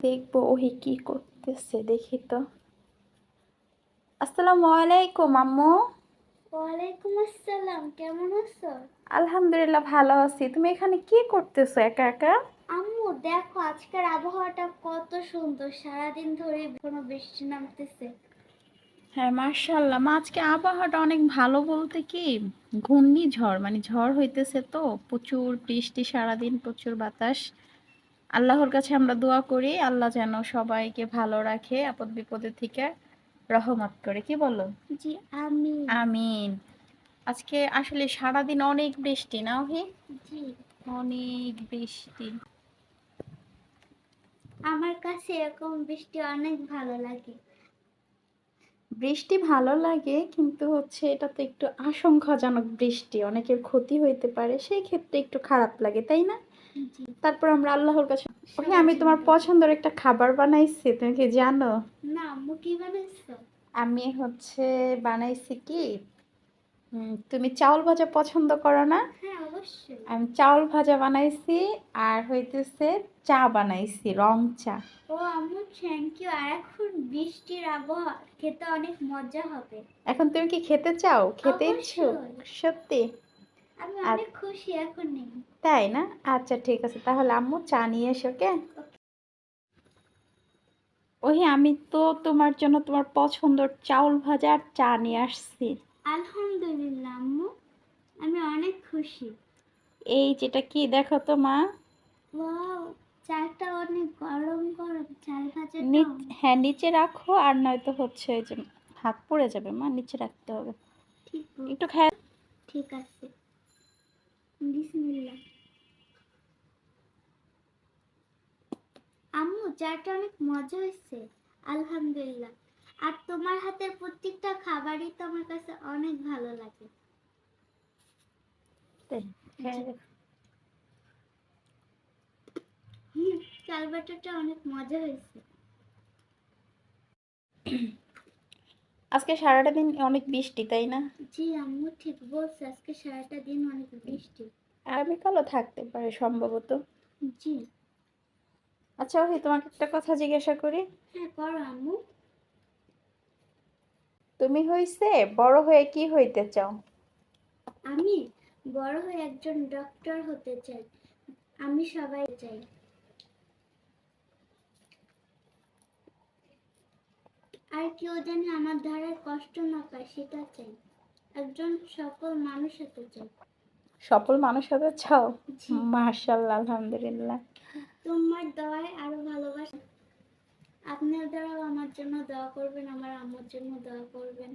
দেখবো ওহি কি করতেছে, দেখি তো। আসসালামু আলাইকুম আম্মু। ওয়ালাইকুম আসসালাম, কেমন আছো? আলহামদুলিল্লাহ ভালো আছি। তুমি এখানে কি করতেছো একা একা? আম্মু দেখো আজকের আবহাওয়াটা কত সুন্দর, সারাদিন ধরে কোনো বৃষ্টি নামতেছে। হ্যাঁ মাশাআল্লাহ, মা আজকে আবহাওয়াটা অনেক ভালো বলতে কি ঘূর্ণিঝড়, মানে ঝড় হইতেছে তো, প্রচুর বৃষ্টি সারাদিন, প্রচুর বাতাস। আল্লাহর কাছে আমরা দোয়া করি আল্লাহ যেন সবাইকে ভালো রাখে, আপদ বিপদের থেকে রহমত করে, কি বলো? জি আমিন। আমিন। আজকে আসলে সারাদিন অনেক বৃষ্টি না ওহি? জি, অনেক বৃষ্টি। আমার কাছে এরকম বৃষ্টি অনেক ভালো লাগে। বৃষ্টি ভালো লাগে, কিন্তু হচ্ছে এটা তো একটু আশঙ্কাজনক বৃষ্টি, অনেকের ক্ষতি হইতে পারে, সেই ক্ষেত্রে একটু খারাপ লাগে, তাই না? জি, তারপর আমরা আল্লাহর কাছে। ওকে, সবার আমি জন্য তোমার দোয়া করি। পছন্দের একটা খাবার বানাইছি, তুমি কি জানো? না আম্মু, কি বানাইছো? আমি হচ্ছে বানাইছি কি, তুমি চাউল ভাজা পছন্দ করো না? হ্যাঁ অবশ্যই। আমি চাউল ভাজা বানাইছি, আর হইতেছে চা বানাইছি, রং চা। ও আম্মু থ্যাংক ইউ। আর এখন বৃষ্টির আবহাওয়া, খেতে অনেক মজা হবে। এখন তুমি কি খেতে চাও, খেতে ইচ্ছুক? অবশ্যই, সত্যি? আমি আর অনেক খুশি এখনই। তাই না? আচ্ছা ঠিক আছে, তাহলে আম্মু চা নিয়ে এসো, ওকে? ওহি আমি তো তোমার জন্য তোমার পছন্দের চাউল ভাজা আর চা নিয়ে আসছি। আলহামদুলিল্লাহ আম্মু, আমি অনেক খুশি। এই যেটা কি দেখো তো মা। ওয়াও, চাটা অনেক গরম গরম, চাল ভাজাটাও। হ্যাঁ নিচে রাখো, আর নয়তো হচ্ছে ওই যে হাত পড়ে যাবে মা, নিচে রাখতে হবে। ঠিক একটু খায়। ঠিক আছে, বিসমিল্লাহ। আম্মু চাটা অনেক মজা হয়েছে, আলহামদুলিল্লাহ। আর তোমার হাতের প্রত্যেকটা খাবারই তো আমার কাছে অনেক ভালো লাগে। হ্যাঁ। হুম, চাল বাটাটা অনেক মজা হয়েছে। আজকে সারাটা দিন অনেক বৃষ্টি, তাই না? জি আম্মু ঠিক বলছে, আজকে সারাটা দিন অনেক বৃষ্টি। আগামীকালও থাকতে পারে সম্ভবত। জি। আচ্ছা ওহি, তোমাকে একটা কথা জিজ্ঞাসা করি। হ্যাঁ করো আম্মু। তুমি হইছে বড় হয়ে কি হইতে চাও? আমি বড় হয়ে একজন ডক্টর হতে চাই। আমি সবাই চাই। আর কেউ যেন আমার দ্বারা কষ্ট না পায় সেটা চাই। একজন সকল মানুষ হতে চাই। সফল মানুষ হতে চাও? জি। মাশাআল্লাহ, আলহামদুলিল্লাহ। তোমার দোয়ায় আরো ভালোবাসা। আপনার দ্বারাও আমার জন্য দোয়া করবেন, আমার আম্মুর জন্য দোয়া করবেন।